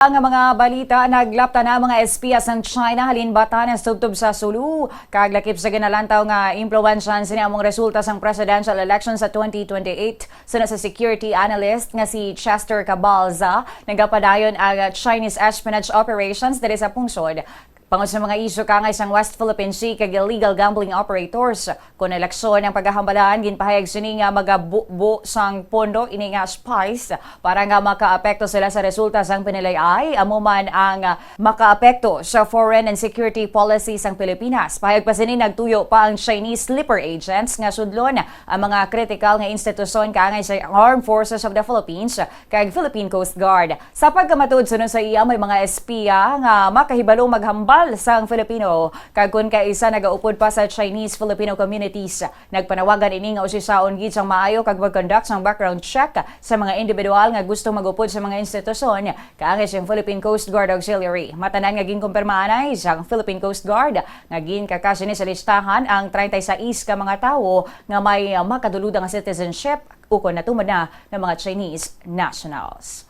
Ang mga balita, naglapta na mga espiya ng China halin Batanes tubtub sa Sulu. Kaglakip sa ginalantaw nga impluwensyahan sini among resulta sang presidential election sa 2028. Suna sa security analyst nga si Chester Cabalza, nagapadayon ang Chinese espionage operations diri sa pungsod. Pangod sa mga isyu kaangay sang West Philippine Sea kag illegal gambling operators. Kung eleksyon ang pagahambalan, ginpahayag sini nga magabubo sang pondo ini nga spies para nga makaapekto sila sa resulta sang pinilayay. Amo man ang makaapekto sa foreign and security policy sang Pilipinas. Pahayag pa sini nagtuyo pa ang Chinese sleeper agents nga sudlon ang mga critical nga institusyon kaangay sa Armed Forces of the Philippines kag Philippine Coast Guard. Sa pagkamatud sunod sa iya may mga espiya nga makahibalo maghambal sang Filipino kag kun kay isa nagaupod pa sa Chinese Filipino communities. Nagpanawagan ini nga usisaon gid sang maayo kag mag-conduct sang background check sa mga individual nga gusto magupod sa mga institusyon kaangay sa Philippine Coast Guard Auxiliary. Matanan nga ginkumpirmahan ay sang Philippine Coast Guard nga ginkakasini sa listahan ang 36 ka mga tawo nga may makaduludang citizenship ukon natumod na ng mga Chinese nationals.